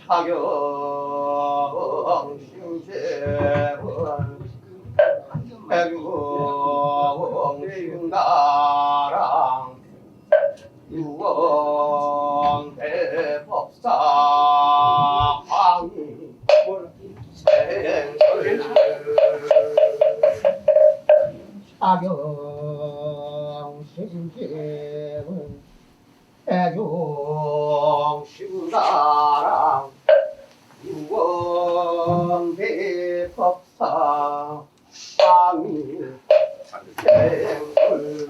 차경 심재원 해경 신가랑 유원 대법사 황이 생설 차경 심재원 해경 신가랑 유원 대법사 황이 생설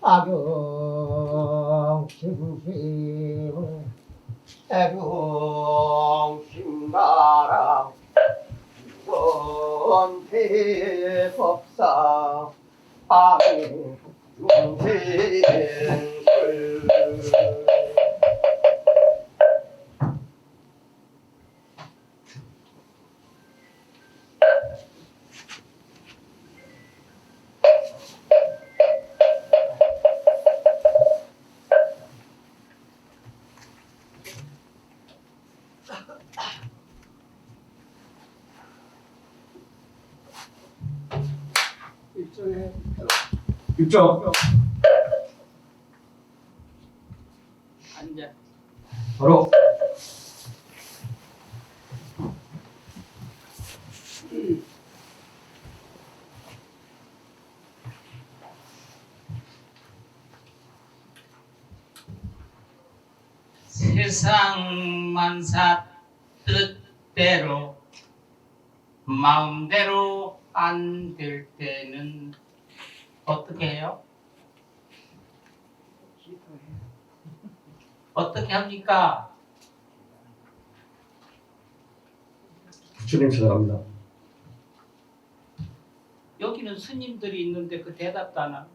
차경 심심은 애경 신가랑 원대법사 황이 용생술 입장. 앉아. 바로. 세상 만사 뜻대로 마음대로 안 될 때는 어떻게 해요? 어떻게 합니까? 부처님 찾아갑니다. 여기는 스님들이 있는데 그 대답도 안 하고.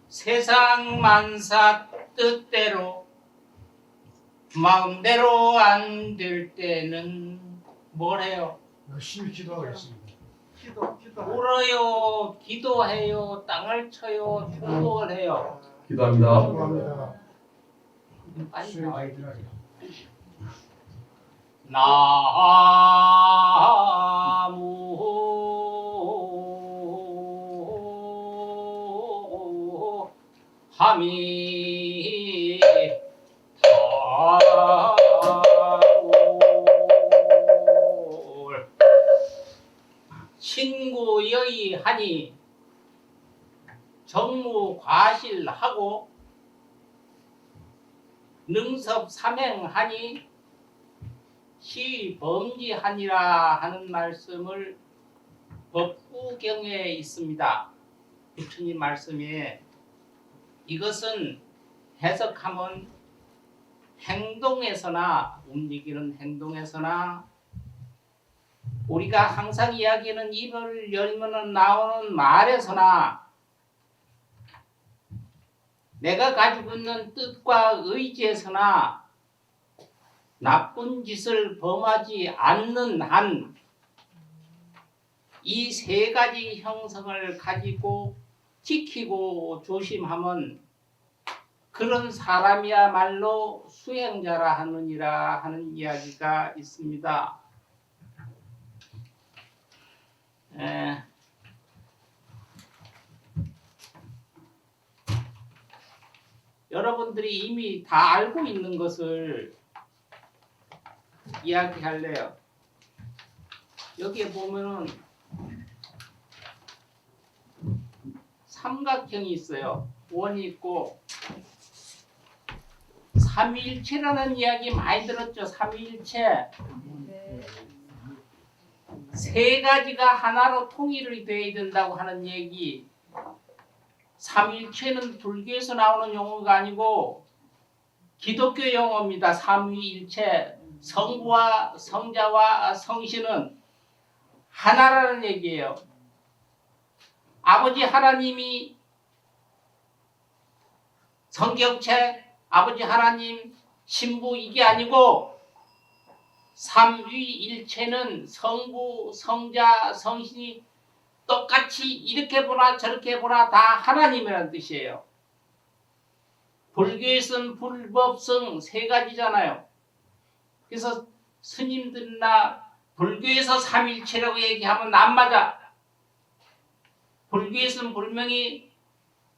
세상 만사 뜻대로 마음대로 안 될 때는 뭘 해요? 열심히 기도하겠습니다. 울어요, 기도해요, 땅을 쳐요, 충동을 해요. 기도합니다. 기도합니다. 빨리 수행 나와야 잘 돼. 들어야죠. 나무 하미 다올 친구여의 하니 정무과실하고 능섭삼행하니 시범지하니라 하는 말씀을 법구경에 있습니다. 부처님 말씀에 이것은 해석하면 행동에서나 움직이는 행동에서나 우리가 항상 이야기하는 입을 열면 나오는 말에서나 내가 가지고 있는 뜻과 의지에서나 나쁜 짓을 범하지 않는 한 이 세 가지 형성을 가지고 지키고 조심하면 그런 사람이야말로 수행자라 하느니라 하는 이야기가 있습니다. 여러분들이 이미 다 알고 있는 것을 이야기할래요. 여기에 보면은 삼각형이 있어요. 원이 있고 삼위일체라는 이야기 많이 들었죠. 삼위일체. 세 가지가 하나로 통일이 되어야 된다고 하는 얘기. 삼위일체는 불교에서 나오는 용어가 아니고 기독교 용어입니다. 삼위일체. 성부와 성자와 성신은 하나라는 얘기예요. 아버지 하나님이 성경책, 아버지 하나님, 신부 이게 아니고 삼위일체는 성부, 성자, 성신이 똑같이 이렇게 보나 저렇게 보나 다 하나님이라는 뜻이에요. 불교에서는 불법성 세 가지잖아요. 그래서 스님들이나 불교에서 삼일체라고 얘기하면 안 맞아. 불교에서는 분명히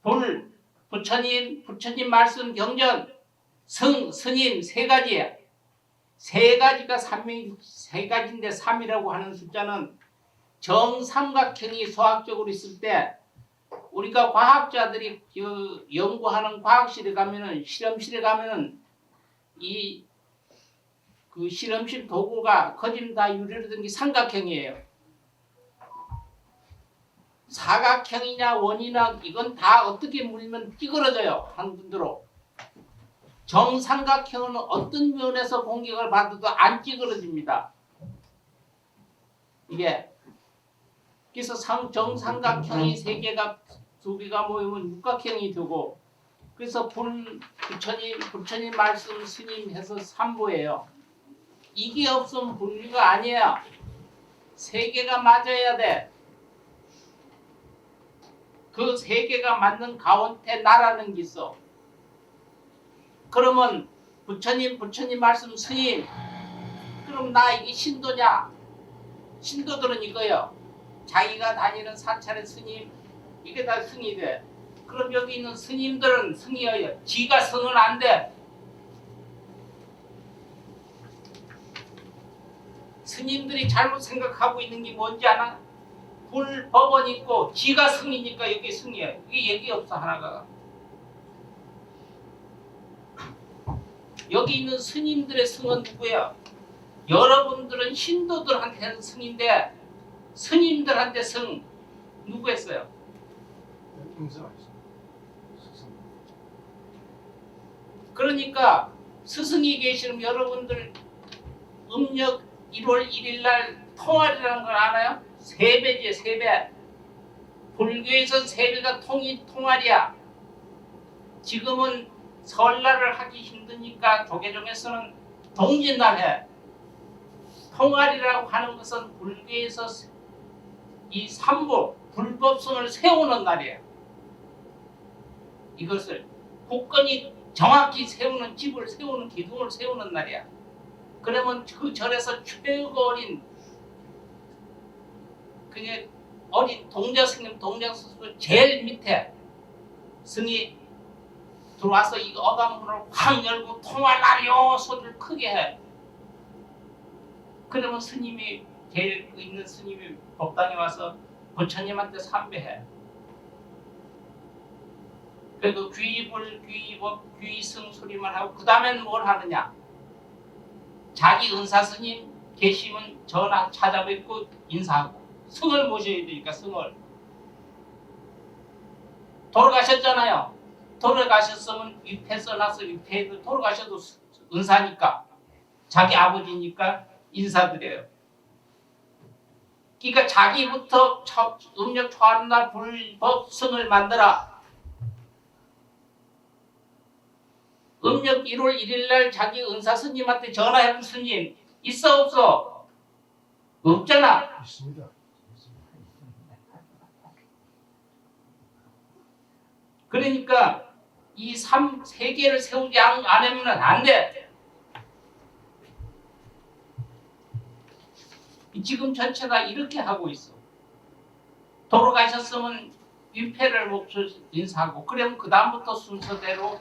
불, 부처님, 부처님 말씀 경전, 성, 스님 세 가지야. 세 가지가 세 가지인데 3이라고 하는 숫자는 정삼각형이 수학적으로 있을 때 우리가 과학자들이 연구하는 과학실에 가면은 실험실에 가면은 그 실험실 도구가 거진 다 유리로 된 게 삼각형이에요. 사각형이냐 원이나 이건 다 어떻게 물면 찌그러져요. 한 군데로. 정삼각형은 어떤 면에서 공격을 받아도 안 찌그러집니다. 이게 그래서 정삼각형이 세 개가 두 개가 모이면 육각형이 되고 그래서 부처님 말씀 스님 해서 삼보예요. 이게 없으면 분리가 아니야. 세 개가 맞아야 돼. 그 세 개가 맞는 가운데 나라는 게 있어. 그러면 부처님 말씀 스님 그럼 나 이게 신도냐? 신도들은 이거요. 자기가 다니는 사찰의 스님 이게 다 승이 돼. 그럼 여기 있는 스님들은 승이어요. 지가 승은 안 돼. 스님들이 잘못 생각하고 있는 게 뭔지 아나? 불법원 있고 지가 승이니까 여기 승이야. 이게 얘기 없어 하나가. 여기 있는 스님들의 승은 누구야? 여러분들은 신도들한테는 승인데 스님들한테 승 누구 했어요? 인사가 있습니다. 그러니까 스승이 계시면 여러분들 음력 1월 1일 날 통활이라는 걸 알아요? 세배지 세배. 불교에서 세배가 통활이야. 지금은 설날을 하기 힘드니까 조계종에서는 동짓날 해. 통활이라고 하는 것은 불교에서 이 삼부 불법성을 세우는 날이에요. 이것을 국권이 정확히 세우는 집을 세우는 기둥을 세우는 날이야. 그러면 그 절에서 최고 어린 그게 어린 동자스님 동자스님 제일 밑에 승이 들어와서 이 어감문을 확 열고 통할라요 소리를 크게 해. 그러면 스님이 제일 있는 스님이 법당에 와서 부처님한테 삼배해. 그리고 귀법 귀승 소리만 하고 그 다음엔 뭘 하느냐? 자기 은사 스님 계시면 전화 찾아뵙고 인사하고 승을 모셔야 되니까 승을. 돌아가셨잖아요. 돌아가셨으면 위패 써놔서 위패에도 돌아가셔도 은사니까 자기 아버지니까 인사드려요. 그러니까 자기부터 음력 초하는 날 불법성을 만들어. 음력 1월 1일 날 자기 은사 스님한테 전화해본 스님 있어 없어? 없잖아. 있습니다. 그러니까 이 세 개를 세우지 않으면 안 돼. 지금 전체 다 이렇게 하고 있어. 돌아가셨으면 위패를 멈춰 인사하고 그러면 그 다음부터 순서대로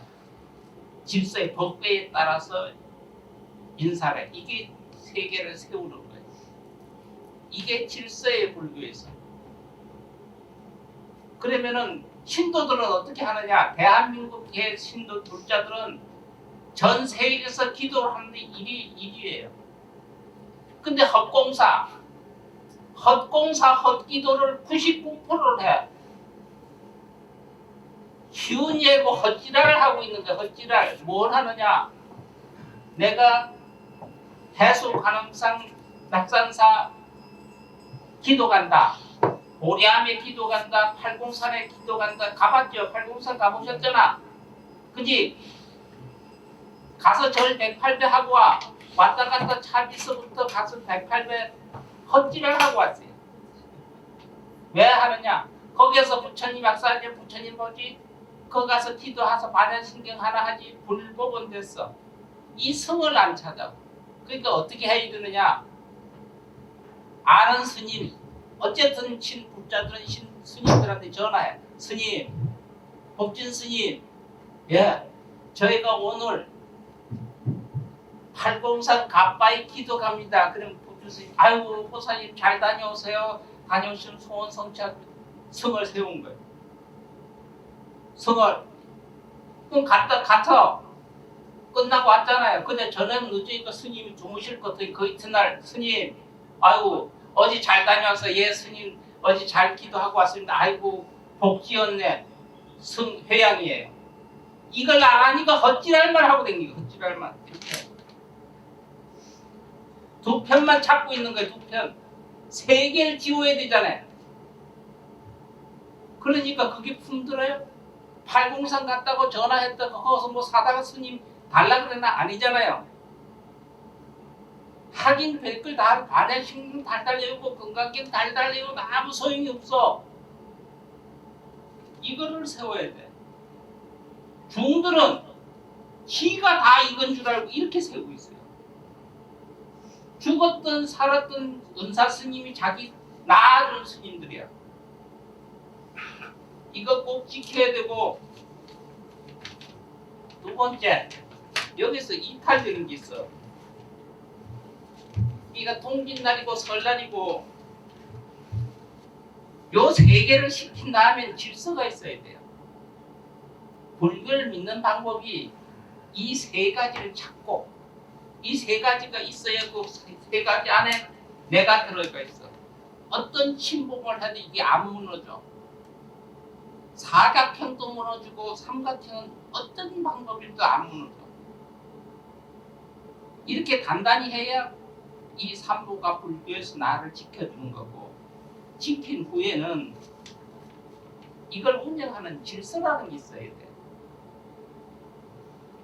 질서의 법궤에 따라서 인사를 해. 이게 세계를 세우는 거예요. 이게 질서의 불교에서. 그러면은 신도들은 어떻게 하느냐? 대한민국의 신도 불자들은 전 세계에서 기도를 하는데 일이에요. 근데 헛기도를 99%를 해. 쉬운 예고 헛지랄을 하고 있는데 헛지랄 뭘 하느냐? 내가 해수 관음상 낙산사 기도 간다. 보리암에 기도 간다. 팔공산에 기도 간다. 가봤죠? 팔공산 가보셨잖아. 그지? 가서 절 108배 하고 와. 왔다 갔다 차비서부터 가서 108배 헛짓을 하고 왔어요. 왜 하느냐? 거기에서 부처님 약사하지 부처님 보지 거기 가서 기도해서 반야신경 하나 하지 불법은 됐어. 이 성을 안 찾아. 그러니까 어떻게 해야 되느냐? 아는 스님 어쨌든 신불자들은 스님들한테 전화해. 스님 법진 스님 예 저희가 오늘 팔공산 가빠이 기도 갑니다. 그럼 법진 스님 아이고 보사님 잘 다녀오세요. 다녀오시면 소원 성취하고 성을 세운 거예요. 성을 그럼 갔다 끝나고 왔잖아요. 근데 저녁 늦으니까 스님이 주무실 것 같으니 그 이튿날 스님 아이고 어제 잘 다녀와서 예 스님 어제 잘 기도하고 왔습니다. 아이고 복지였네. 성 회양이에요. 이걸 안 하니까 헛질할만 하고 댕기고 헛질할만. 두 편만 찾고 있는 거예요. 두 편. 세 개를 지워야 되잖아요. 그러니까 그게 품들어요. 팔공산 갔다고 전화했다가 거기서 뭐 사다가 스님 달라 그러나 아니잖아요. 하긴 별걸 다 반야신경 달달래우고 건강경 달달래우고 아무 소용이 없어. 이거를 세워야 돼. 중들은 지가 다 이건 줄 알고 이렇게 세우고 있어요. 죽었든 살았든 은사 스님이 자기 낳아준 스님들이야. 이거 꼭 지켜야 되고 두 번째 여기서 이탈되는 게 있어. 이가 통진날이고 설날이고 요 세 개를 시킨 다음엔 질서가 있어야 돼요. 불교를 믿는 방법이 이 세 가지를 찾고 이 세 가지가 있어야 그 세 가지 안에 내가 들어가 있어. 어떤 신봉을 해도 이게 안 무너져. 사각형도 무너지고 삼각형은 어떤 방법일도 안 무너져. 이렇게 단단히 해야 이 삼보가 불교에서 나를 지켜주는 거고 지킨 후에는 이걸 운영하는 질서라는 게 있어야 돼.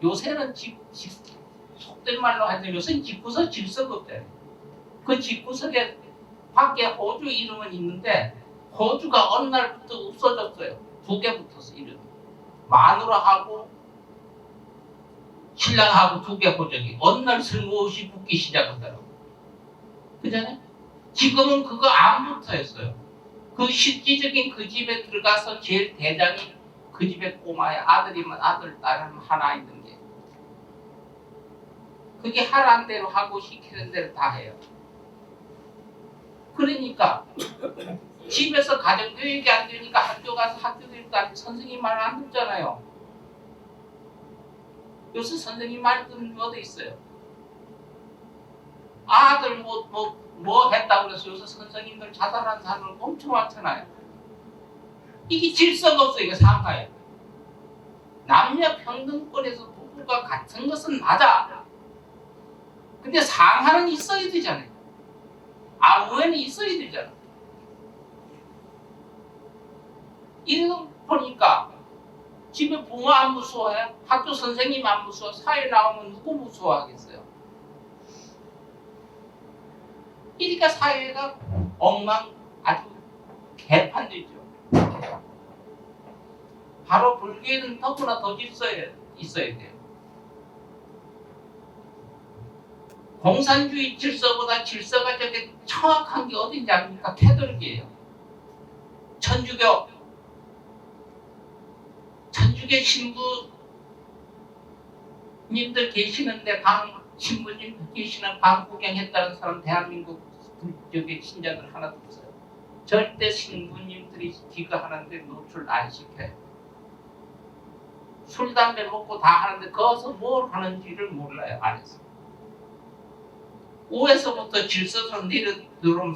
요새는 속된 말로 하자면 요새는 집구석 질서가 없대. 그 집구석에 밖에 호주 이름은 있는데 호주가 어느 날부터 없어졌어요. 두 개 붙어서 이름. 마누라하고 신랑하고 두 개 호적이 어느 날 슬며시 붙기 시작하더라고. 그잖아요? 지금은 그거 안 붙어있어요. 그 실질적인 그 집에 들어가서 제일 대장이 그 집에 꼬마야. 아들이면 아들, 딸이면 하나 있는 게. 그게 하라는 대로 하고 시키는 대로 다 해요. 그러니까 집에서 가정교육이 안 되니까 학교 가서 학교교육도 안 선생님 말 안 듣잖아요. 요새 선생님 말 듣는 게 어디 있어요? 아들 뭐 했다고 그래서 요새 선생님들 자살한 사람은 엄청 많잖아요. 이게 질서가 없어. 이게 상하에 남녀 평등권에서 부부가 같은 것은 맞아. 근데 상하는 있어야 되잖아요. 아무에는 있어야 되잖아. 이런 보니까 집에 부모 안 무서워해? 학교 선생님 안 무서워? 사회 나오면 누구 무서워하겠어요? 이러니까 사회가 엉망 아주 개판되죠. 바로 불교에는 더구나 더 질서가 있어야 돼요. 공산주의 질서보다 질서가 저게 정확한 게 어딘지 압니까? 태도력이에요. 천주교 신부님들 계시는데 신부님 계시는 방 구경했다는 사람 대한민국 불교계 신자들 하나도 없어요. 절대 신부님들이 기거하는데 노출 안 시켜요. 술, 담배 먹고 다 하는데 거기서 뭘 하는지를 몰라요. 안에서. 위에서부터 질서로 내려오면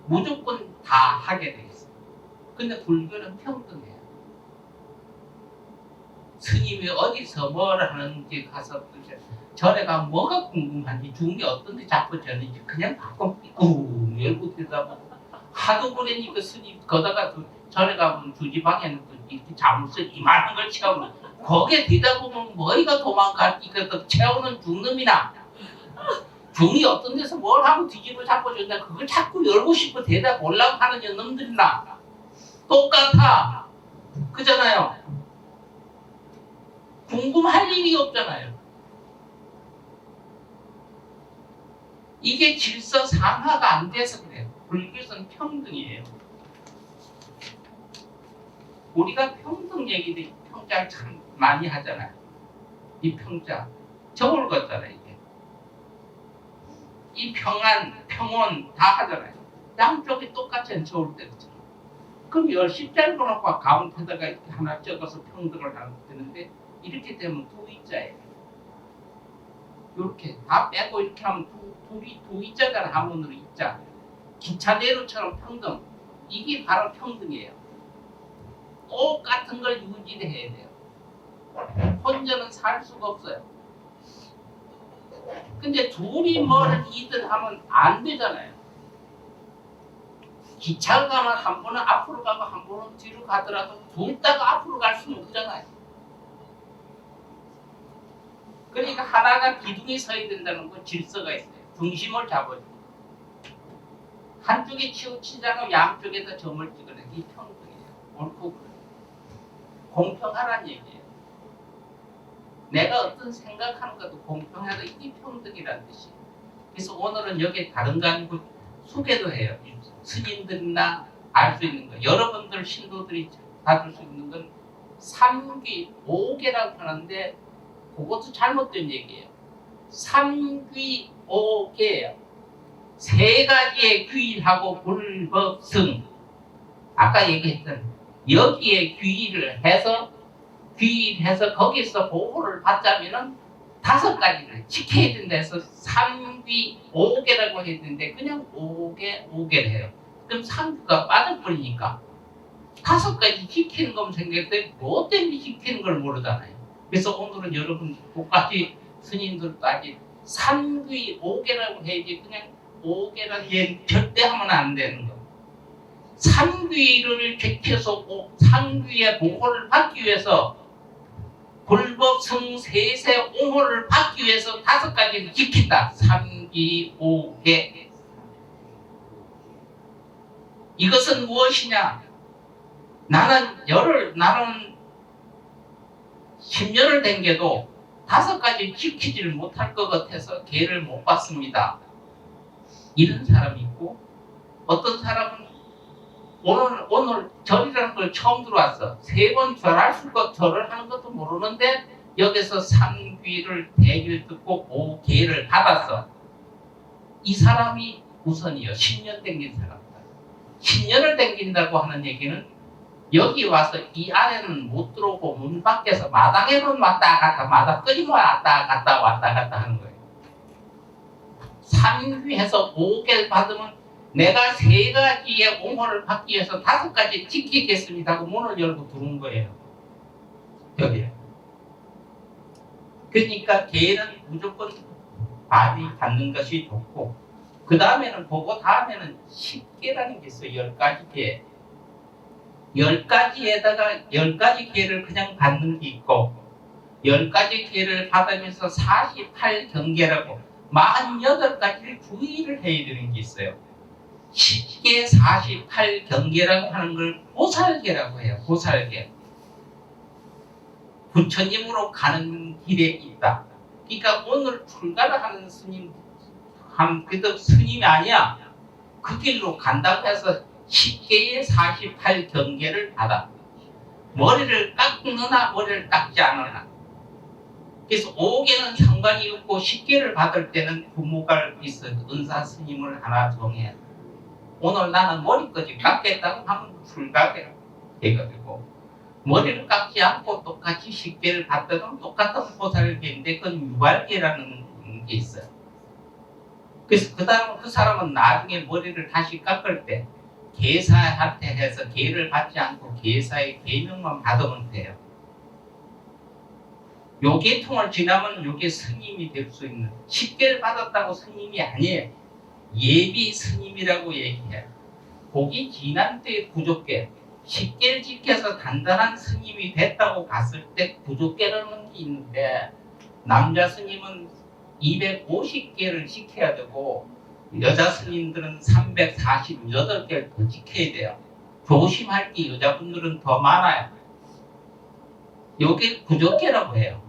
무조건 다 하게 돼 있어요. 근데 불교는 평등해요. 스님이 어디서 뭘 하는지 가서 절에 가면 뭐가 궁금한지 죽은 게 어떤데 자꾸 전는지 그냥 가끔 열고 들여다보고 하도 그러니까 스님 거다가 절에 가면 주지방에는 이렇게 자물쇠 이만한 걸 채우면 거기에 들여다보면 머리가 도망갈지 그 채우는 죽놈이나 중이 어떤 데서 뭘 하고 뒤집어 잡고 준다. 그걸 자꾸 열고 싶어 대답 보려고 하는 놈들이나 똑같아. 그잖아요. 궁금할 일이 없잖아요. 이게 질서 상하가 안 돼서 그래요. 불교에서는 평등이에요. 우리가 평등 얘기도 평자를 참 많이 하잖아요. 이 평자 저울 걷잖아요. 이게 이 평안, 평온 다 하잖아요. 양쪽이 똑같이 저울 때잖아요. 그럼 10자를 놓고 가운데다가 이렇게 하나 적어서 평등을 하면 되는데 이렇게 되면 두 이자예요. 이렇게 다 빼고 이렇게 하면 두 이자잖아. 한문으로 이자. 기차 내로처럼 평등. 이게 바로 평등이에요. 똑같은 걸 유지해야 돼요. 혼자는 살 수가 없어요. 근데 둘이 뭘 이든 하면 안 되잖아요. 기차가 가면 한 번은 앞으로 가고 한 번은 뒤로 가더라도 둘 다가 앞으로 갈 수는 없잖아요. 그러니까 하나가 기둥이 서야 된다는 건 질서가 있어요. 중심을 잡아주고 한쪽에 치우치자고 양쪽에다 점을 찍어내. 이 평등이에요. 옳고 그래요. 공평하라는 얘기예요. 내가 어떤 생각하는 것도 공평하다. 이게 평등이라는 뜻이에요. 그래서 오늘은 여기에 다른 거 아니고 소개도 해요. 스님들이나 알 수 있는 거. 여러분들 신도들이 받을 수 있는 건 3귀, 5개라고 하는데 그것도 잘못된 얘기예요. 3귀, 5개예요. 세 가지의 귀하고 불법승. 아까 얘기했던 여기에 귀의를 해서 거기서 보호를 받자면은 5가지를 지켜야 된다 해서 3귀 5개라고 했는데 그냥 5개를 해요. 그럼 3귀가 빠져버리니까 5가지 지키는 것만 생겼는데 뭐 때문에 지키는 걸 모르잖아요. 그래서 오늘은 여러분 똑같이 스님들도 아직 3귀 5개라고 해야지 그냥 5개라는 얘기 절대 하면 안 되는 거. 3귀를 지켜서 3귀의 보호를 받기 위해서 불법 성세세 옹호를 받기 위해서 5가지를 지킨다. 3귀 5개. 이것은 무엇이냐? 나는 10년을 댕겨도 5가지 지키지를 못할 것 같아서 개를 못 받습니다. 이런 사람이 있고 어떤 사람은 오늘 절이라는 걸 처음 들어왔어. 3번 절을 하는 것도 모르는데 여기서 3귀를 대기를 듣고 5개를 받았어. 이 사람이 우선이요. 10년 댕긴 사람이다. 10년을 댕긴다고 하는 얘기는 여기 와서 이 안에는 못 들어오고 문 밖에서 마당에는 왔다 갔다 마당 끊임없이 왔다 갔다 하는 거예요. 3귀해서 5개를 받으면 내가 3가지의 옹호를 받기 위해서 5가지 지키겠습니다 하고 문을 열고 들어온 거예요. 여기에. 그러니까 개는 무조건 많이 받는 것이 좋고 그 다음에는 그거 다음에는 10개라는 게 있어요. 10가지 개. 10가지에다가 10가지 개를 그냥 받는 게 있고 10가지 개를 받으면서 48경계라고 48가지를 주의를 해야 되는 게 있어요. 10개 48경계라고 하는 걸 보살계라고 해요. 보살계. 부처님으로 가는 길에 있다. 그러니까 오늘 출가를 하는 스님, 그래도 스님이 아니야. 그 길로 간다고 해서 10개의 48경계를 받아. 머리를 깎느나 머리를 깎지 않으나. 그래서 5개는 상관이 없고 10개를 받을 때는 부모가 있어. 은사 스님을 하나 정해. 오늘 나는 머리까지 깎겠다고 하면 출가가 되거든요. 머리를 깎지 않고 똑같이 10개를 받더라도 똑같은 보살계인데 그건 유발계라는 게 있어요. 그래서 그 사람은 나중에 머리를 다시 깎을 때 계사한테 해서 계를 받지 않고 계사의 계명만 받으면 돼요. 요 계통을 지나면 요게 스님이 될 수 있는 10개를 받았다고 스님이 아니에요. 예비 스님이라고 얘기해요. 거기 지난 때 부족계 10개를 지켜서 단단한 스님이 됐다고 봤을 때 부족계라는 게 있는데 남자 스님은 250개를 지켜야 되고 여자 스님들은 348개를 더 지켜야 돼요. 조심할 게 여자분들은 더 많아요. 이게 부족계라고 해요.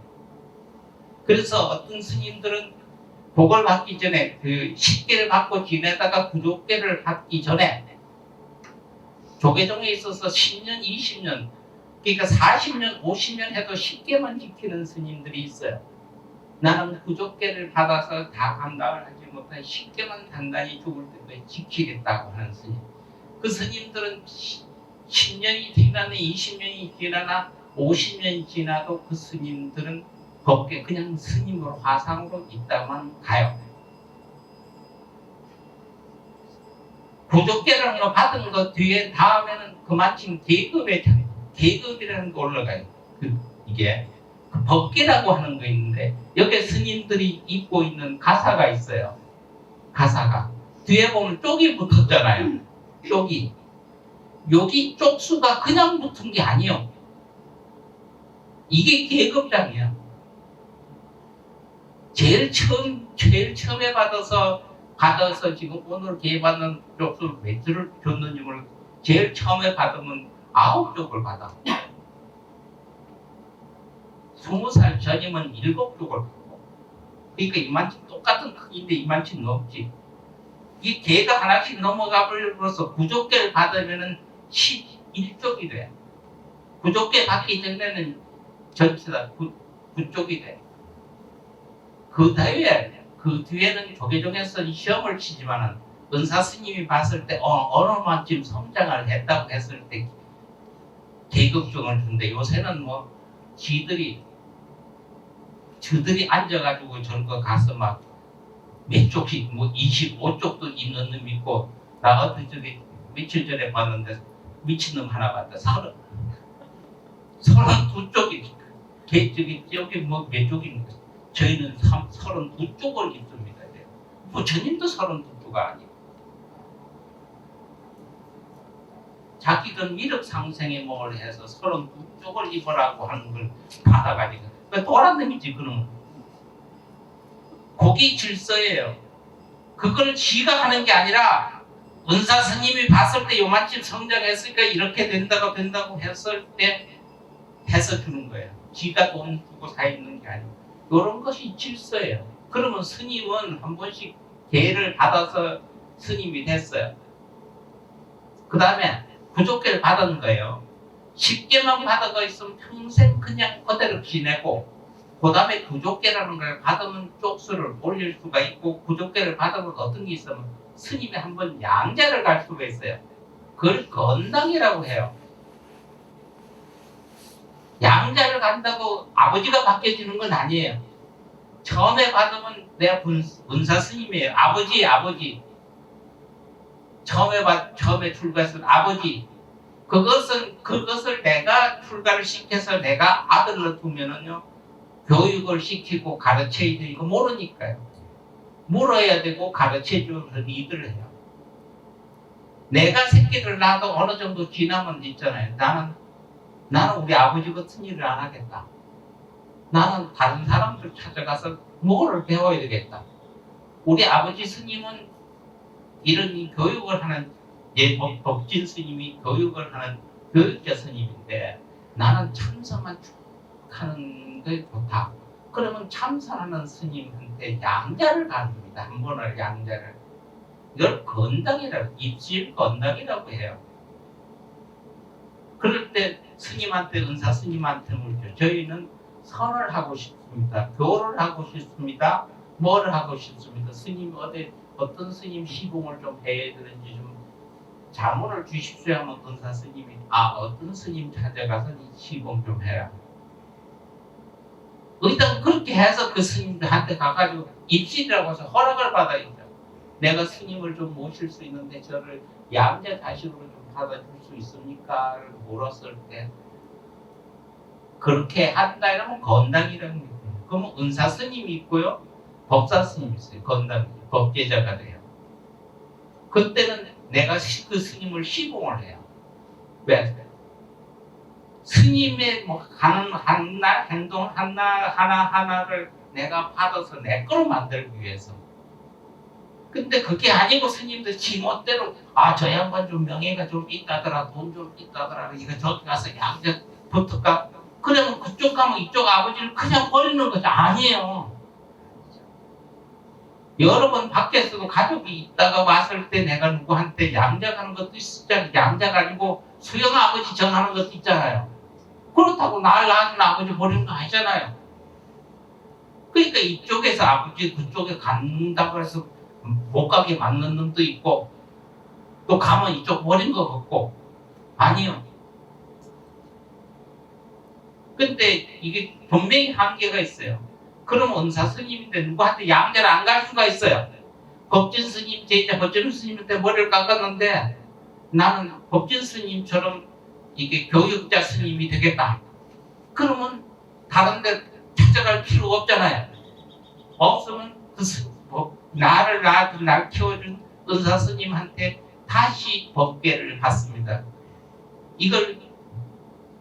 그래서 어떤 스님들은 복을 받기 전에 그 10개를 받고 지내다가 구족계를 받기 전에 조계종에 있어서 10년, 20년 그러니까 40년, 50년 해도 10개만 지키는 스님들이 있어요. 나는 구족계를 받아서 다 감당을 하지 못해 10개만 단단히 죽을 때까지 지키겠다고 하는 스님. 그 스님들은 10년이 지나나 20년이 지나나 50년이 지나도 그 스님들은 법계 그냥 스님으로 화상으로 있다만 가요. 구족계라는 거 받은 거 뒤에 다음에는 그마침 계급이라는 거 올라가요. 이게 법계라고 하는 거 있는데 여기 스님들이 입고 있는 가사가 있어요. 가사가 뒤에 보면 쪽이 붙었잖아요. 쪽이 여기 쪽수가 그냥 붙은 게 아니에요. 이게 계급장이야. 제일 처음에 받아서 지금 오늘 개받는 쪽수 몇 줄을 줬는지 모르겠어요. 제일 처음에 받으면 9쪽을 받아. 20살 전이면 7쪽을 받고. 그러니까 이만치 똑같은 크기인데 이만치 넘지. 이 개가 하나씩 넘어가 버려서 구족계를 받으면은 11쪽이 돼. 구족계 받기 전에는 전체 다 9쪽이 돼. 그 뒤에는 조계종에서 시험을 치지만은 은사 스님이 봤을 때 어느 만큼 성장을 했다고 했을 때 계급종을 준대. 요새는 뭐 저들이 앉아가지고 저거 가서 막 몇 쪽씩 뭐 25쪽도 있는 놈 있고 나 어떤 저기 며칠 전에 봤는데 미친놈 하나 봤다. 32쪽이 저기 뭐 몇 쪽인가. 저희는 32쪽을 입습니다. 부처님도 32쪽가 아니에요. 자기들 미륵 상생의 몸을 해서 32쪽을 입으라고 하는 걸 받아가지고 도란놈이지 그놈은. 그게 질서예요. 그걸 지가 하는 게 아니라 은사 스님이 봤을 때 요만큼 성장했으니까 이렇게 된다고 했을 때 해서 주는 거예요. 지가 돈 주고 사 입는 게 아니고 이런 것이 질서예요. 그러면 스님은 한 번씩 계를 받아서 스님이 됐어요. 그 다음에 부족계를 받은 거예요. 10개만 받아가 있으면 평생 그냥 그대로 지내고 그 다음에 구족계라는 걸 받으면 쪽수를 올릴 수가 있고 구족계를 받으면 어떤 게 있으면 스님이 한번 양자를 갈 수가 있어요. 그걸 건당이라고 해요. 양자를 간다고 아버지가 바뀌어지는 건 아니에요. 처음에 받으면 내가 은사 스님이에요. 아버지. 처음에 출가했을 아버지. 그것을 내가 출가를 시켜서 내가 아들로 두면은요, 교육을 시키고 가르쳐야 되니까 모르니까요. 물어야 되고 가르쳐줘서 리드를 해요. 내가 새끼를 낳아도 어느 정도 지나면 있잖아요. 나는 우리 아버지 같은 일을 안 하겠다. 나는 다른 사람들 찾아가서 뭐를 배워야 되겠다. 우리 아버지 스님은 이런 교육을 하는 법진 스님이 교육을 하는 교육자 스님인데 나는 참선만 쭉 하는 게 좋다. 그러면 참선하는 스님한테 양자를 가릅니다. 한 번을 양자를. 이걸 건당이라고, 입질 건당이라고 해요. 그럴 때 스님한테, 은사 스님한테 물죠. 저희는 선을 하고 싶습니다. 교를 하고 싶습니다. 뭐를 하고 싶습니다. 스님 어떤 스님 시봉을 좀 해야 되는지 좀 자문을 주십시오 하면 은사 스님이 어떤 스님 찾아가서 이 시봉 좀 해라. 일단 그렇게 해서 그 스님들한테 가가지고 입실이라고 해서 허락을 받아야죠. 내가 스님을 좀 모실 수 있는데 저를 양자 자식으로 좀 받아줄 수 있습니까? 를 물었을 때 그렇게 한다 이러면 건당이라는 거예요. 그러면 은사 스님이 있고요. 법사 스님이 있어요. 건당, 법제자가 돼요. 그때는 내가 그 스님을 시봉을 해요. 왜? 스님의 뭐 하는 행동 하나하나를 내가 받아서 내 거로 만들기 위해서. 근데 그게 아니고 스님들 지멋대로 저 양반 좀 명예가 좀 있다더라, 돈 좀 있다더라, 이거 저기 가서 양자 붙을까? 그러면 그쪽 가면 이쪽 아버지를 그냥 버리는 거죠. 아니에요. 여러 번 밖에서도 가족이 있다가 왔을 때 내가 누구한테 양자가는 것도 있잖아요. 양자 가지고 수영 아버지 전하는 것도 있잖아요. 그렇다고 날 낳은 아버지 버리는 거 아니잖아요. 그러니까 이쪽에서 아버지 그쪽에 간다고 해서 못 가게 맞는 놈도 있고 또 가면 이쪽 버린 거 같고 아니요. 근데 이게 분명히 한계가 있어요. 그럼 은사 스님인데 누구한테 양자를 안 갈 수가 있어요. 법진 스님 제자 법진 스님한테 머리를 깎았는데 나는 법진 스님처럼 이게 교육자 스님이 되겠다. 그러면 다른 데 찾아갈 필요가 없잖아요. 없으면 나를 낳아준 날 키워준 은사 스님한테 다시 법계를 받습니다. 이걸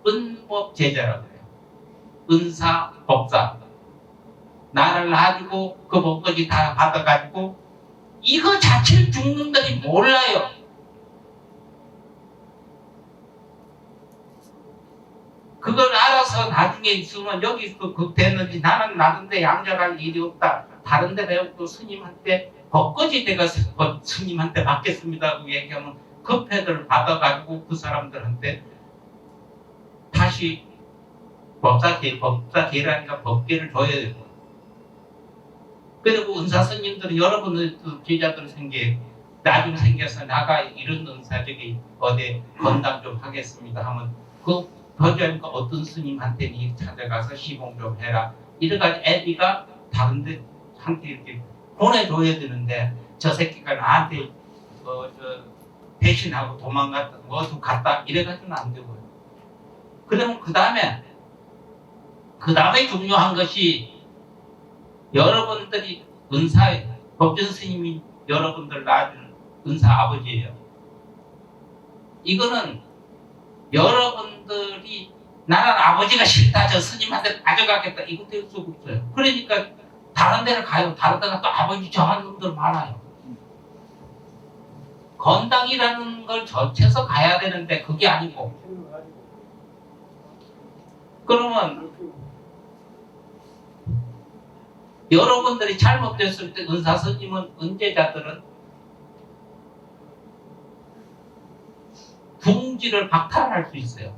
은법 제자라고 해요. 은사 법사. 나를 놔주고 그 법까지 다 받아가지고 이거 자체를 중놈들이 몰라요. 그걸 알아서 나중에 있으면 여기서 그 됐는지 나는 나던데 양자갈 일이 없다. 다른 데 배우고 스님한테 법까지 내가 스님한테 받겠습니다. 그 얘기하면 급회를 받아가지고 그 사람들한테 다시 법사계라니까 법계를 줘야 되고. 그리고 은사 스님들은 여러분의 제자들 나중 생겨서 나가 이런 은사 저기 어디 건담 좀 하겠습니다 하면 그 도저히니까 어떤 스님한테 니 찾아가서 시봉 좀 해라. 이래가지고 애비가 다른 데 한테 이렇게 보내줘야 되는데 저 새끼가 나한테 배신하고 도망갔다 어디 갔다 이래가지고는 안 되고요. 그러면 그 다음에 중요한 것이 여러분들이 법전 스님이 여러분들 낳은 은사 아버지예요. 이거는 여러분들이 나는 아버지가 싫다 저 스님한테 가져가겠다 이거 될 수가 없어요. 그러니까 다른 데를 가요. 다른 데가 또 아버지 정한 놈들 많아요. 건당이라는 걸 젖혀서 가야 되는데 그게 아니고 그러면 여러분들이 잘못됐을 때 은사 스님은 은제자들은 궁지를 박탈할 수 있어요.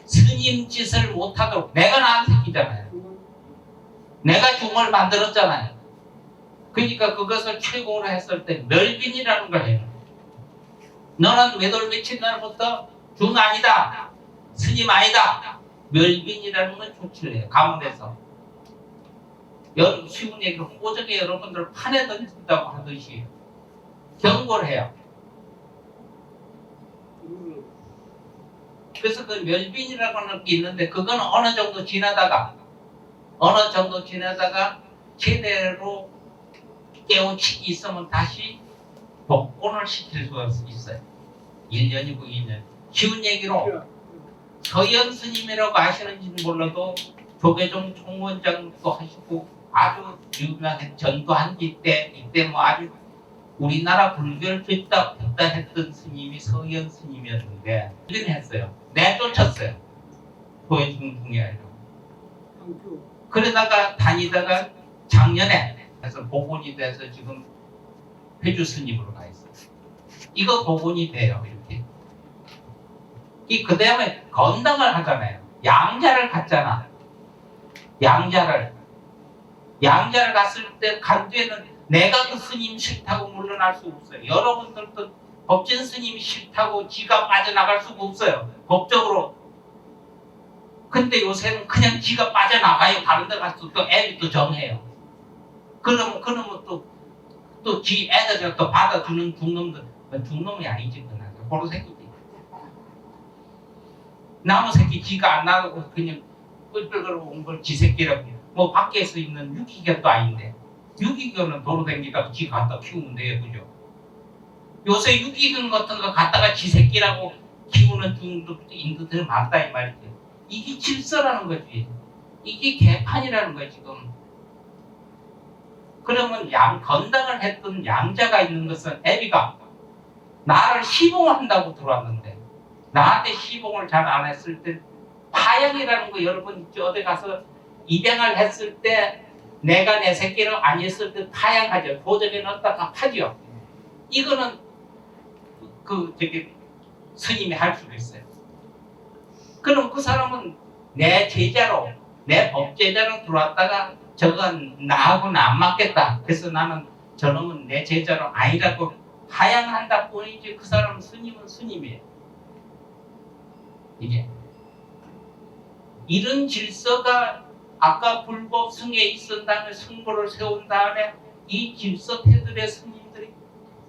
스님 짓을 못하도록 내가 낳은 새끼잖아요. 내가 중을 만들었잖아요. 그러니까 그것을 최고로 했을 때 멸빈이라는 걸 해요. 너는 몇월 며칠 날부터 중 아니다. 스님 아니다. 멸빈이라는 건 조치를 해요. 가문에서. 쉬운 얘기로 오적에 여러분들 판에 던진다고 하듯이 경고를 해요. 그래서 그 멸빈이라고 하는 게 있는데 그거는 어느 정도 지나다가 제대로 깨우치기 있으면 다시 복권을 시킬 수가 있어요. 1년이고 2년. 쉬운 얘기로 서현 스님이라고 아시는지는 몰라도 조계종 총원장도 하시고 아주 유명한 전두환 이때 뭐 아주 우리나라 불교를 폈다 했던 스님이 서현 스님이었는데 이런 했어요. 내쫓았어요. 도해중궁이 아니라. 그러다가 다니다가 작년에 그래서 복원이 돼서 지금 회주 스님으로 가 있어요. 이거 복원이 돼요. 이렇게. 그 다음에 건당을 하잖아요. 양자를 갔잖아. 양자를 갔을 때 간 뒤에는 내가 그 스님 싫다고 물러날 수 없어요. 여러분들도 법진 스님이 싫다고 지가 빠져나갈 수가 없어요. 법적으로. 근데 요새는 그냥 지가 빠져나가요. 다른 데 가서 또 애를 또 정해요. 그러면 또 지 애들 또 받아주는 중놈들. 중놈이 아니지. 호로 새끼지. 나무 새끼 지가 안 나가고 그냥 뿔뿔거려 온 걸 지 새끼라고. 뭐 밖에서 있는 유기견도 아닌데. 유기견은 도로 댕기다가 지 갖다 키우면 돼요. 그죠? 요새 유기견 같은 거 갖다가 지 새끼라고 키우는 중도 인도들 많다 이 말이지. 이게 질서라는 거지. 이게 개판이라는 거예요 지금. 그러면 건당을 했던 양자가 있는 것은 애비가 나를 시봉한다고 들어왔는데 나한테 시봉을 잘 안 했을 때 파양이라는 거 여러분 어디 가서 입양을 했을 때 내가 내 새끼를 안 했을 때 파양하죠. 도적에 넣었다가 파죠. 이거는 저기 스님이 할 수가 있어요. 그럼 그 사람은 내 제자로 내 법제자로 들어왔다가 저건 나하고는 안 맞겠다. 그래서 나는 저놈은 내 제자로 아니라고 하양한다 뿐이지 그 사람 스님은 스님이에요. 이게 이런 질서가 아까 불법 승에 있은 다음에 승부를 세운 다음에 이 질서태들의 스님들이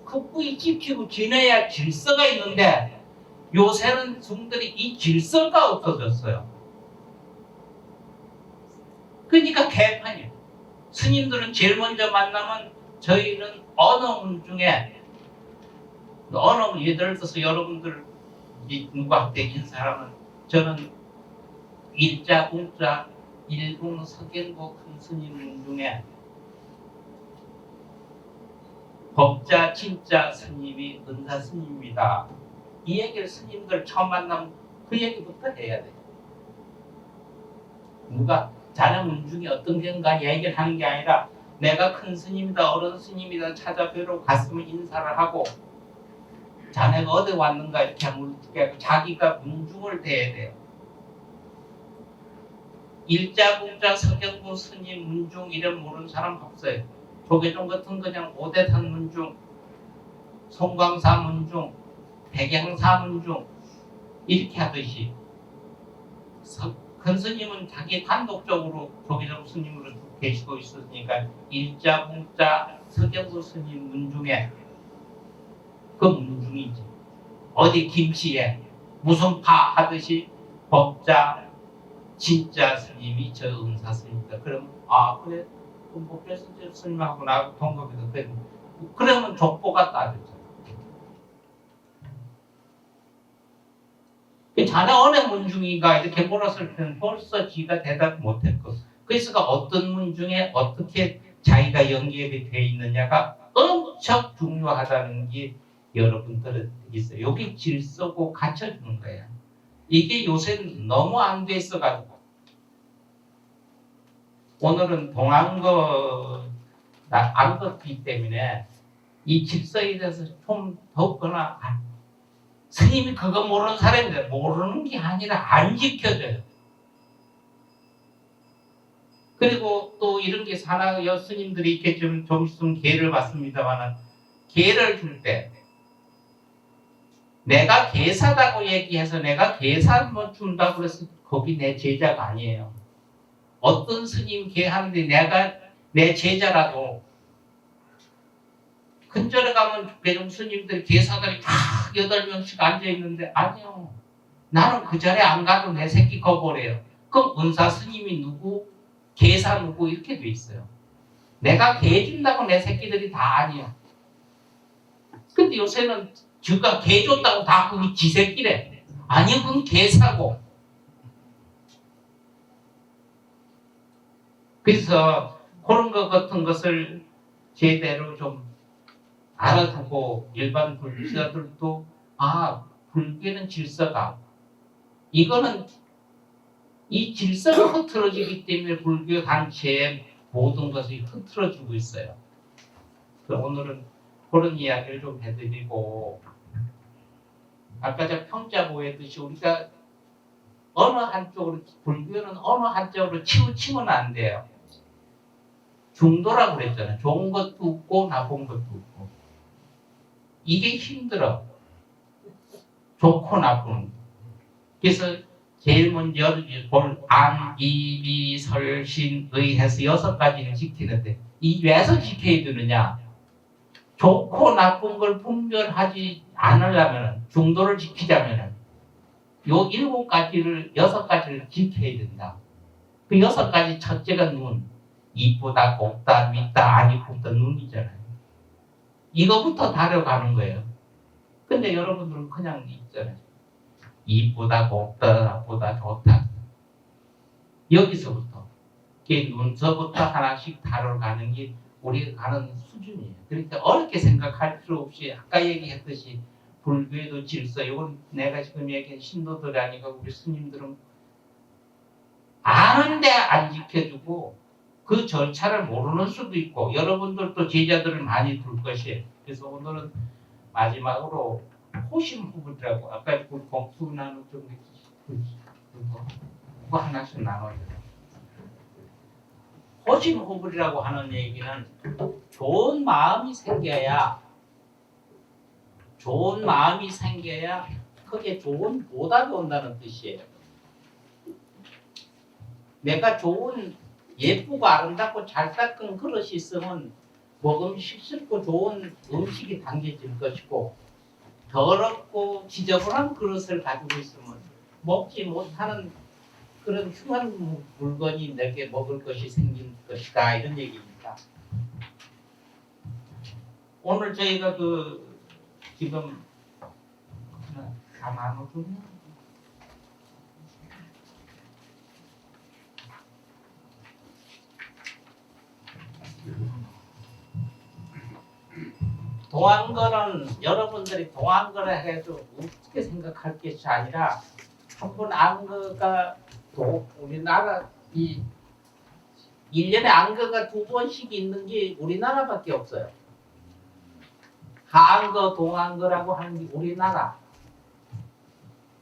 극구이 지키고 지내야 질서가 있는데 요새는 성들이 이 질서가 없어졌어요. 그러니까 개판이에요. 스님들은 제일 먼저 만나면 저희는 언어문 중에 예를 들어서 여러분들 누구한테 인사하면 저는 일자, 공자, 일공, 석행고 큰 스님 중에 법자, 진짜 스님이 은사 스님입니다. 이 얘기를 스님들 처음 만나면 그 얘기부터 해야 돼요. 누가 자네 문중이 어떤 건가 얘기를 하는 게 아니라 내가 큰 스님이다 어른 스님이다 찾아뵈러 갔으면 인사를 하고 자네가 어디 왔는가 이렇게 물어보고 자기가 문중을 대해야 돼요. 일자, 공자, 석영구 스님 문중 이름 모르는 사람 없어요. 조계종 같은 그냥 오대산 문중, 송광사 문중, 백양사 문중 이렇게 하듯이 큰 스님은 자기 단독적으로 조계종 스님으로 계시고 있으니까 일자, 공자, 석영구 스님 문중에 그 문중이지. 어디 김씨에 무슨 파 하듯이 법자, 진짜 스님이 저 은사 스님이다. 그러면 그래 그럼 법자 스님하고 나 동갑이다. 그러면 족보가 따졌잖아. 자네 어느 문중인가 이렇게 물었을 때는 벌써 지가 대답 못했고 그래서 어떤 문중에 어떻게 자기가 연결이 되어 있느냐가 엄청 중요하다는 게 여러분들은 있어요. 여기 질서고 갖춰주는 거예요. 이게 요새는 너무 안 돼 있어가지고 오늘은 동안거 안 걷기 때문에 이 질서에 대해서 좀 더욱거나 스님이 그거 모르는 사람인데 모르는 게 아니라 안 지켜져요. 그리고 또 이런 게 사나 스님들이 이렇게 좀 있으면 계를 받습니다만 계를 줄 때 내가 계사다고 얘기해서 내가 계사만 준다고 해서 거기 내 제자가 아니에요. 어떤 스님 계하는데 내가 내 제자라도 근절에 가면 배종 스님들 계사들이 다 8명씩 앉아있는데 아니요. 나는 그 자리에 안 가도 내 새끼 거버려요. 그럼 은사 스님이 누구? 계사 누구? 이렇게 돼 있어요. 내가 계 준다고 내 새끼들이 다 아니야. 근데 요새는 지가 개 줬다고 다 그게 지 새끼래. 아니 그건 계사고. 그래서 그런 것 같은 것을 제대로 좀 알아두고 일반 불자들도 불교는 질서가 이거는 이 질서가 흐트러지기 때문에 불교 단체의 모든 것이 흐트러지고 있어요. 그래서 오늘은 그런 이야기를 좀 해드리고 아까 저 평자 보였듯이 우리가 어느 한쪽으로 불교는 어느 한쪽으로 치우치면 안 돼요. 중도라고 그랬잖아요. 좋은 것도 없고 나쁜 것도 없고 이게 힘들어. 좋고 나쁜. 그래서 제일 먼저 안, 이, 비, 설, 신, 의 해서 6가지를 지키는데 이 왜서 지켜야 되느냐? 좋고 나쁜 걸 분별하지 않으려면 중도를 지키자면 요 7가지를 6가지를 지켜야 된다. 그 6가지 첫째가 눈. 이쁘다, 곱다, 밉다, 안 이쁘다 눈이잖아요. 이거부터 다뤄가는 거예요. 근데 여러분들은 그냥 있잖아요. 이쁘다, 곱다, 나쁘다, 좋다. 여기서부터. 그 문서부터 하나씩 다뤄가는 게 우리가 가는 수준이에요. 그러니까 어렵게 생각할 필요 없이 아까 얘기했듯이 불교에도 질서, 이건 내가 지금 얘기한 신도들이 아니고 우리 스님들은 아는데 안 지켜주고 그 절차를 모르는 수도 있고 여러분들도 제자들을 많이 둘 것이에요. 그래서 오늘은 마지막으로 호심호불이라고 아까 그 공투 나누 좀 그거 하나씩 나눠요. 호심호불이라고 하는 얘기는 좋은 마음이 생겨야 크게 좋은 보답이 온다는 뜻이에요. 내가 좋은 예쁘고 아름답고 잘 닦은 그릇이 있으면 먹으면 씩씩고 좋은 음식이 당겨질 것이고 더럽고 지저분한 그릇을 가지고 있으면 먹지 못하는 그런 흉한 물건이 내게 먹을 것이 생길 것이다, 이런 얘기입니다. 오늘 저희가 지금 다 나눠주면 동안거는 여러분들이 동안거라 해도 어떻게 생각할 것이 아니라 한번 안거가 우리나라 1년에 안거가 2번씩 있는 게 우리나라밖에 없어요. 하안거, 동안거라고 하는 게 우리나라.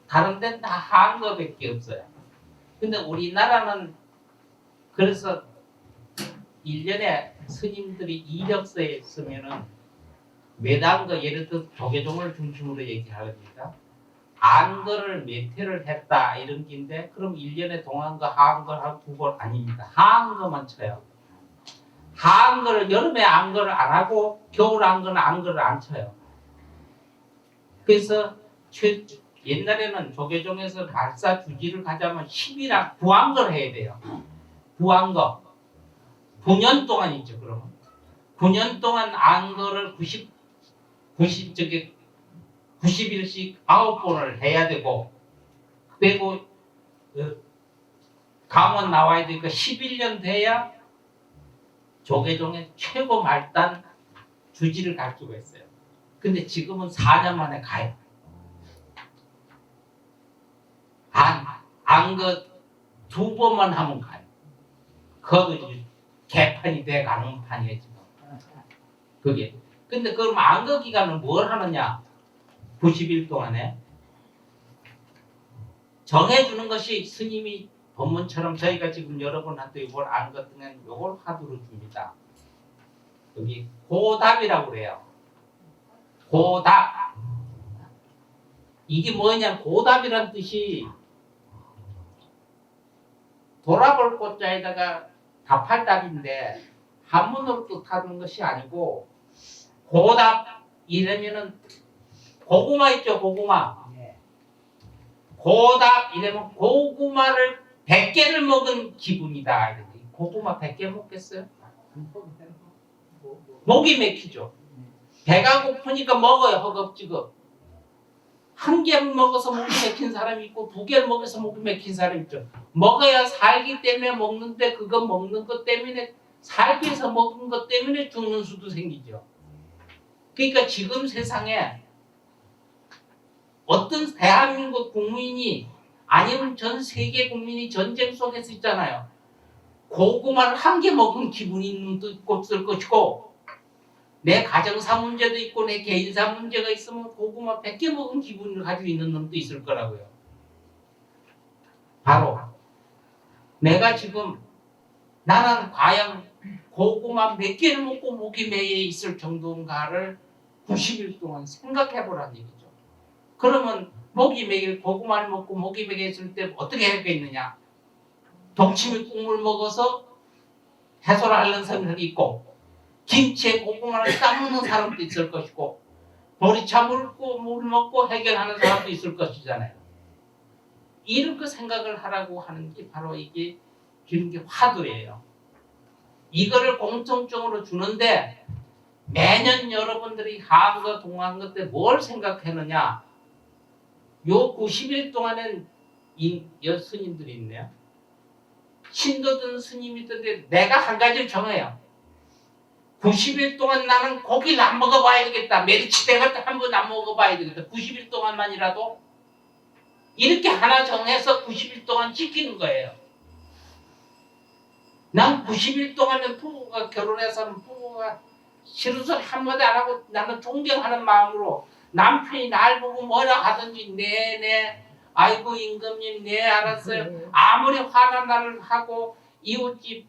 다른 데는 다 하안거밖에 없어요. 근데 우리나라는 그래서 1년에 스님들이 이력서에 쓰면은 매단거, 예를 들어 조계종을 중심으로 얘기하니까 안거를 몇 회를 했다 이런 게인데 그럼 1년에 동안거, 하안거를 한 2번 아닙니다. 하안거만 쳐요. 하안거를 여름에 안거를 안 하고 겨울 안거는 안거를 안 쳐요. 그래서 옛날에는 조계종에서 발사 주지를 가자면 10이랑 9안거를 해야 돼요. 9안거 9년 동안 있죠. 그러면 9년 동안 안거를 90일씩 9번을 해야 되고 그리고 강원 나와야 되니까 11년 돼야 조계종의 최고 말단 주지를 갈 수가 있어요. 근데 지금은 4년 만에 가요. 안거 2번만 하면 가요. 그것도 이제 개판이 돼 가는 판이에요 지금. 그게. 근데 그럼 안거 기간은 뭘 하느냐? 90일 동안에 정해주는 것이 스님이 법문처럼 저희가 지금 여러분한테 이걸 안거 동안 이걸 화두로 줍니다. 여기 고답이라고 그래요. 고답. 이게 뭐냐? 고답이란 뜻이 돌아볼 꽃자에다가 답할 답인데 한문으로 뜻하는 것이 아니고 고답 이러면은 고구마 있죠, 고구마. 고답 이러면 고구마를 100개를 먹은 기분이다. 이렇게. 고구마 100개 먹겠어요? 목이 맥히죠. 배가 고프니까 먹어요, 허겁지겁. 한 개를 먹어서 목이 맥힌 사람이 있고 2개를 먹어서 목이 맥힌 사람이 있죠. 먹어야 살기 때문에 먹는데 그거 먹는 것 때문에 살기 위해서 먹은 것 때문에 죽는 수도 생기죠. 그러니까 지금 세상에 어떤 대한민국 국민이 아니면 전 세계 국민이 전쟁 속에서 있잖아요. 고구마를 1개 먹은 기분이 있는 도 있고 없을 것이고 내 가정사 문제도 있고 내 개인사 문제가 있으면 고구마 100개 먹은 기분을 가지고 있는 놈도 있을 거라고요. 바로 내가 지금 나는 과연 고구마 몇 개를 먹고 목이 메여 있을 정도인가를 90일 동안 생각해 보라는 얘기죠. 그러면 목이 메일 고구마를 먹고 목이 메여 있을 때 어떻게 하겠느냐? 동치미 국물 먹어서 해소를 하려는 사람들이 있고 김치에 고구마를 싸먹는 사람도 있을 것이고 보리차 물 먹고 해결하는 사람도 있을 것이잖아요. 이렇게 생각을 하라고 하는 게 바로 이게 주는 게 화두예요. 이거를 공통적으로 주는데 매년 여러분들이 하안거 동안거 때 뭘 생각했느냐? 요 90일 동안은 스님들이 있네요. 신도든 스님이든 내가 한 가지를 정해요. 90일 동안 나는 고기를 안 먹어봐야 되겠다. 메리치대가 한 번 안 먹어봐야 되겠다. 90일 동안만이라도 이렇게 하나 정해서 90일 동안 지키는 거예요. 난 90일 동안은 부부가 결혼해서는 부부가 싫은 소리 한마디 안 하고 나는 존경하는 마음으로 남편이 날 보고 뭐라 하든지 네네 아이고 임금님 네 알았어요. 아무리 화난 날을 하고 이웃집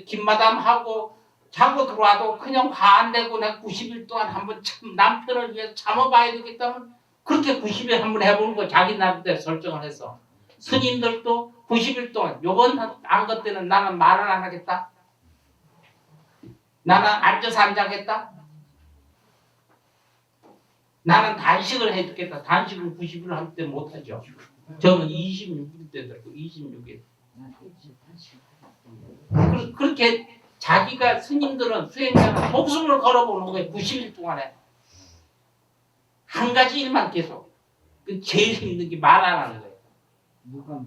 김마담 하고 자고 들어와도 그냥 화 안 내고 내가 90일 동안 한번 참 남편을 위해서 참아봐야 되겠다면 그렇게 90일 한번 해보는 거 자기 나름대로 설정을 해서 스님들도 90일 동안 요번 안 것 때는 나는 말을 안 하겠다. 나는 앉아서 안 자겠다. 나는 단식을 해주겠다. 단식은 90일 할 때 못하죠. 저는 26일 때 들고 26일. 그렇게 자기가 스님들은 수행자는 목숨을 걸어보는 거예요. 90일 동안에. 한 가지 일만 계속. 그 제일 힘든 게 말 안 하는 거예요.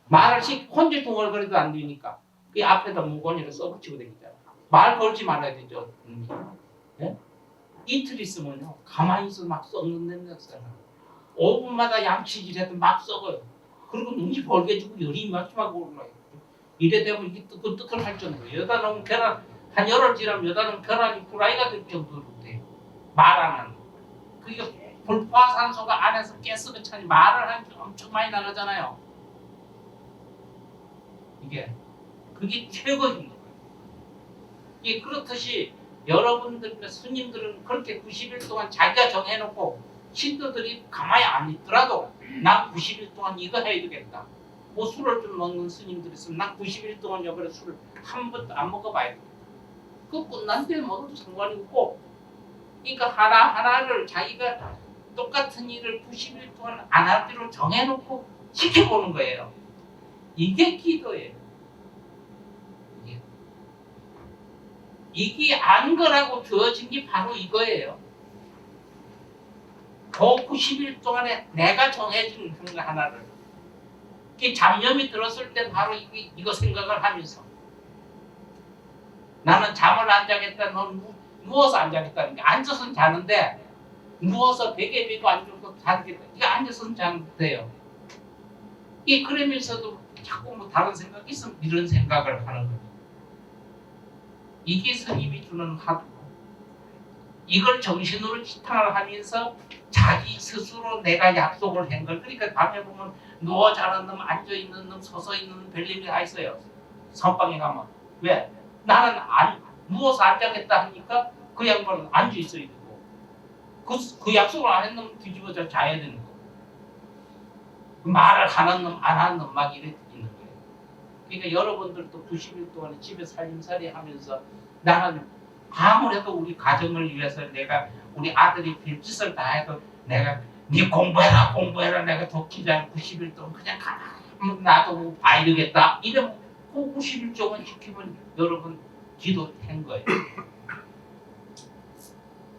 말을 혼자 둥얼거려도 안 되니까. 그 앞에다 무건이를 써붙이고 다니잖아. 말 걸지 말아야 되죠. 네? 이틀 있으면요. 가만히 있어 막 썩는 냄새가 5분마다 양치질해도 막 썩어요. 그리고 눈이 벌개지고 열이 막심하고 올라요. 이래 되면 이게 뜨끈뜨끈 할 정도예요. 여다 놓으면 계란 한 열흘 지나면 여다 놓으면 계란이 후라이가 될 정도로 돼요. 말 안 하는. 그게 불포화산소가 안에서 가스가 차니 말을 하면 엄청 많이 나가잖아요. 그게 최고 힘든 거예요. 이게 그렇듯이 여러분들 스님들은 그렇게 90일 동안 자기가 정해놓고 신도들이 가만히 안 있더라도 난 90일 동안 이거 해야 되겠다. 뭐 술을 좀 먹는 스님들이 있으면 난 90일 동안 여번에 술을 한 번도 안 먹어봐야 돼. 그 끝난 뒤에 먹어도 상관이 없고 그러니까 하나하나를 자기가 똑같은 일을 90일 동안 안 하기로 정해놓고 지켜보는 거예요. 이게 기도예요. 이게 안 거라고 주어진 게 바로 이거예요. 그 90일 동안에 내가 정해진 그 하나를 잡념이 들었을 때 바로 이거 생각을 하면서 나는 잠을 안 자겠다. 넌 누워서 안 자겠다는 게 앉아서는 자는데 누워서 베개 메고 앉아서 자겠다. 이거 앉아서는 자는 돼요. 그러면서도 자꾸 뭐 다른 생각이 있으면 이런 생각을 하는 거예요. 이게 스님이 주는 화두. 이걸 정신으로 지탕을 하면서 자기 스스로 내가 약속을 한 걸. 그러니까 밤에 보면 누워 자는 놈, 앉아 있는 놈, 서서 있는 놈 별님이 다 있어요. 선방에 가면. 왜? 나는 누워서 앉아겠다 하니까 그 양반은 앉아 있어야 되고 그 약속을 안 했는 뒤집어져 자야 되는 거. 말을 하는 놈, 안 하는 놈 막 이래 있는 거예요. 그러니까 여러분들도 90일 동안에 집에 살림살이 하면서 나는 아무래도 우리 가정을 위해서 내가 우리 아들이 별짓을 다 해도 내가 네 공부해라 내가 독기자 90일 동안 그냥 가만히 놔두고 봐야 되겠다 이러면 그 90일 동안 지키면 여러분 기도한 거예요.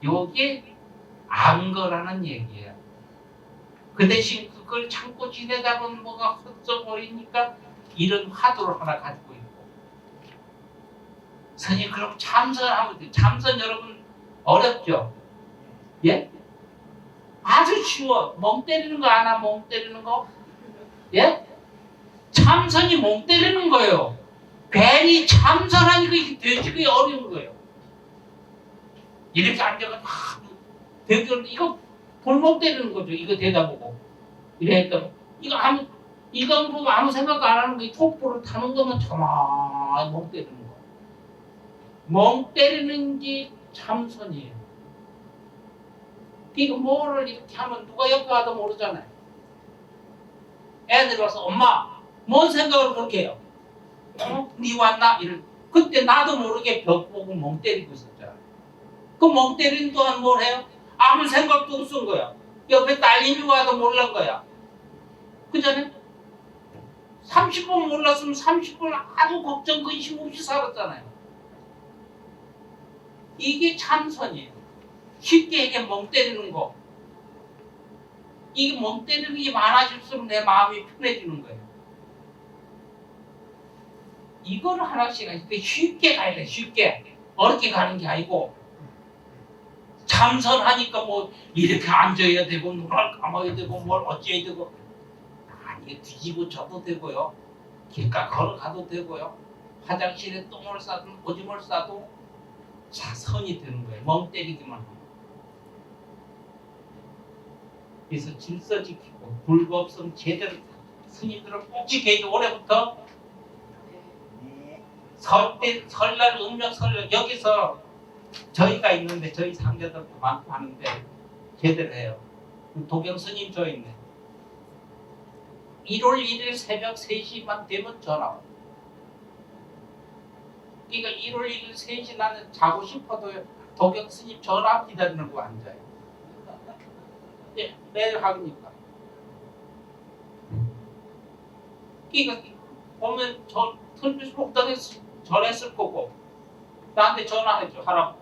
요게 안거라는 얘기예요. 그 대신 그걸 참고 지내다 보면 뭐가 헛져버리니까 이런 화두를 하나 가지고 있고 선생님 그럼 참선하면 돼. 참선 여러분 어렵죠? 예? 아주 쉬워. 멍 때리는 거 아나? 멍 때리는 거? 예? 참선이 멍 때리는 거예요. 괜히 참선하니까 이게 되게 어려운 거예요. 이렇게 앉아가 되게 이거 볼목 때리는 거죠. 이거 대다보고 이래 했다가 이거 보고 아무 생각 안 하는 게 촉보를 타는 거면 가만히 멍 때리는 거. 멍 때리는 게 참선이에요. 이거 뭐를 이렇게 하면 누가 옆에 와도 모르잖아요. 애들이 와서 엄마 뭔 생각을 그렇게 해요? 니 왔나? 그때 나도 모르게 벽 보고 멍 때리고 있었잖아. 그 멍 때리는 동안 뭘 해요? 아무 생각도 없은 거야. 옆에 딸님이 와도 몰란 거야. 그 전에 30분 몰랐으면 30분 아무 걱정 근심 없이 살았잖아요. 이게 참선이에요. 쉽게 이게 멍 때리는 거. 이게 멍 때리는 게 많아질수록 내 마음이 편해지는 거예요. 이거를 하나씩 하니까 쉽게 가야 돼. 쉽게. 어렵게 가는 게 아니고 참선하니까 뭐 이렇게 앉아야 되고 눈을 감아야 되고 뭘 어찌해야 되고 아니 뒤지고 져도 되고요. 길가 걸어가도 되고요. 화장실에 똥을 싸든 오줌을 싸도 선이 되는 거예요. 멍 때리기만 하면. 그래서 질서 지키고 불법성 제대로 스님들은 꼭 지켜야죠. 올해부터 설날 음력 설날 여기서 저희가 있는데 저희 상자들도 많고 하는데 제대로 해요. 도경 스님 저 있네. 1월 1일 새벽 3시만 되면 전화 와요. 그러니까 1월 1일 3시 나는 자고 싶어도 도경 스님 전화 기다리는 거 앉아요. 네, 매일 하니까. 그러니까 보면 저 털빛 복당에 전했을 거고 나한테 전화했죠. 하라고.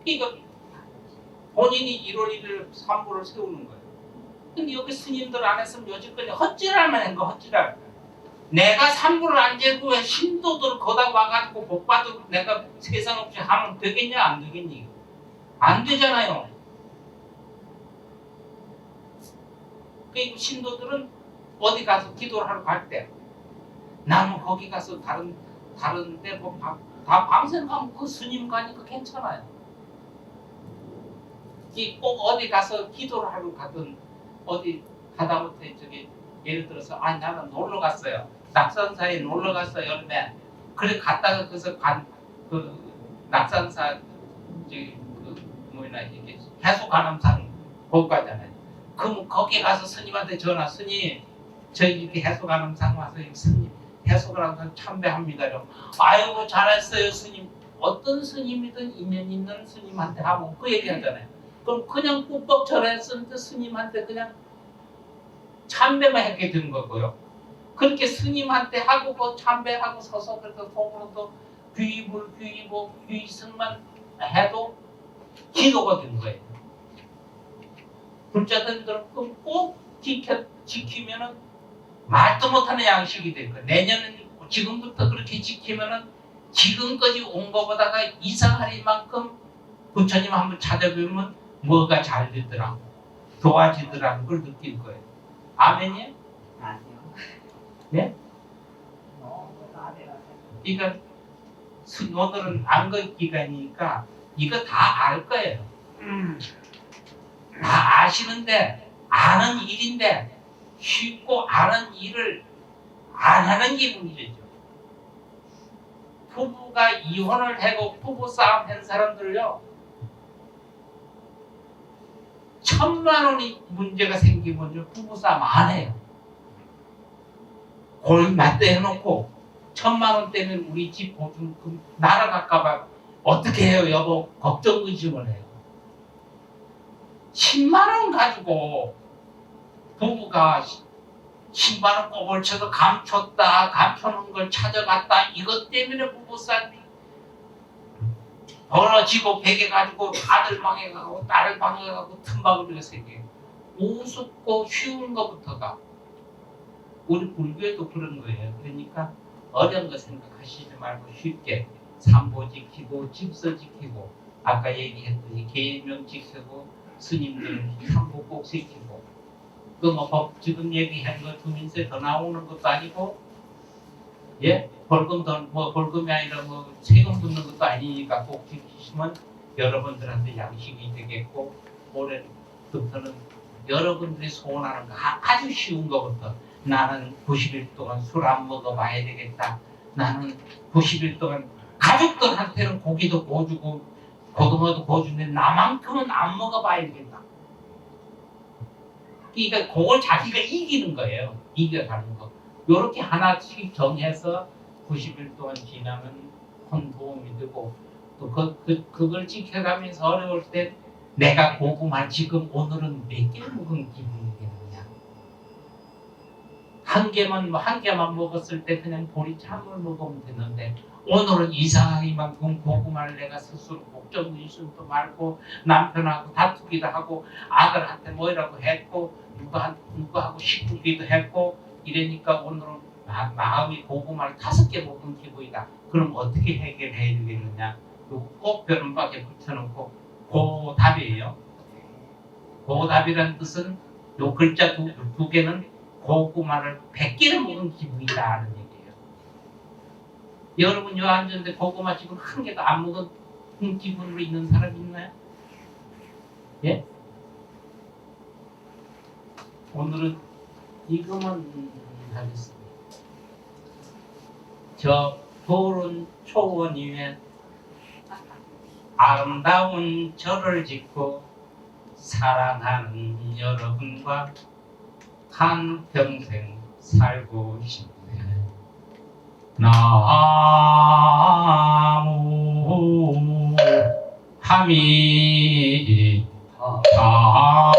그러니까 본인이 1월 1일 산보를 세우는 거예요. 근데 여기 스님들 안 했으면 여지까지 헛질할만 한 거 헛질할. 내가 산보를 안 재고 신도들 거다 와가지고 복 받고 내가 세상 없이 하면 되겠냐 안 되겠니? 안 되잖아요. 그리고 신도들은 어디 가서 기도를 하러 갈 때 나는 거기 가서 다른데 뭐 다 밤새 가면 그 스님 가니까 괜찮아요. 꼭 어디 가서 기도를 하러 가든 어디 하다못해 저기 예를 들어서 나는 놀러 갔어요. 낙산사에 놀러 갔어요 여름에. 그래 갔다가 그래서 그 낙산사 저기 뭐냐 이게 해수관암산 거기 가잖아요. 그럼 거기 가서 스님한테 전화 스님 저희 이렇게 해수관암산 와서 스님 해수관암산 참배합니다. 아이고 잘했어요 스님. 어떤 스님이든 인연 있는 스님한테 하면 그 얘기 하잖아요. 그럼 그냥 꾹뻑 전했을 스님한테 그냥 참배만 했게 된 거고요. 그렇게 스님한테 하고 그 참배하고 서서 그래서 속으로도 귀의승만 해도 기도가 된 거예요. 불자들은 꼭 지키면은 말도 못하는 양식이 될 거예요. 내년은 지금부터 그렇게 지키면은 지금까지 온 것보다가 이상할 만큼 부처님 한번 찾아보면 뭐가 잘 되더라, 도와지더라는 걸 느낄 거예요. 아멘이에요? 아니요. 네? 그러니까 오늘은 안거 기간이니까 이거 다 알 거예요. 다 아시는데 아는 일인데 쉽고 아는 일을 안 하는 게 문제죠. 부부가 이혼을 하고 부부싸움 한 사람들요 1,000만 원이 문제가 생기면 부부싸움 안 해요. 골 맞대 해놓고 1,000만 원 때문에 우리 집 보증금 날아갈까봐 어떻게 해요 여보 걱정 의심을 해요. 10만 원 가지고 부부가 10만 원 꼬불 쳐서 감춰놓은 걸 찾아갔다 이것 때문에 부부싸움이 벌어지고 배겨가지고 아들 방에 가고 딸 방에 가고 틈바구니가 생겨요. 우습고 쉬운 것부터가 우리 불교에도 그런 거예요. 그러니까 어려운 거 생각하시지 말고 쉽게 삼보 지키고 집서 지키고 아까 얘기했더니 계명 지키고 스님들 삼보 꼭 지키고 그 뭐 지금 얘기한 거 주민세 더 나오는 것도 아니고 예 벌금 더 뭐 벌금이 아니라 뭐 세금 붙는 것도 아니니까 꼭 지키시면 여러분들한테 양식이 되겠고 올해부터는 여러분들이 소원하는 거 아주 쉬운 것부터 나는 90일 동안 술 안 먹어봐야 되겠다. 나는 90일 동안 가족들한테는 고기도 구워주고 고등어도 구워주는데 나만큼은 안 먹어봐야 되겠다. 그러니까 그걸 자기가 이기는 거예요. 이겨가는 거. 요렇게 하나씩 정해서 90일 동안 지나면 큰 도움이 되고 또 그걸 지켜가면서 어려울 때 내가 고구마 지금 오늘은 몇 개 먹은 기분이 되느냐. 한 개만 먹었을 때 그냥 보리차물 먹으면 되는데 오늘은 이상하게 이만큼 고구마를 내가 스스로 걱정 의심도 말고 남편하고 다투기도 하고 아들한테 뭐라고 했고 누구하고 시끄기도 했고 이러니까 오늘은 마음이 고구마를 5개 먹은 기분이다. 그럼 어떻게 해결해야 되겠느냐? 꼭별음밖에 붙여놓고 고답이에요. 고답이라는 뜻은 요 글자 두 개는 고구마를 100개를 먹은 기분이다 하는 얘기예요. 여러분 요 앉았는데 고구마 지금 한 개도 안 먹은 기분으로 있는 사람 있나요? 예? 오늘은 이것만 하겠습니다. 저 푸른 초원 위에 아름다운 절을 짓고 사랑하는 여러분과 한평생 살고 싶네. 나무 하미 다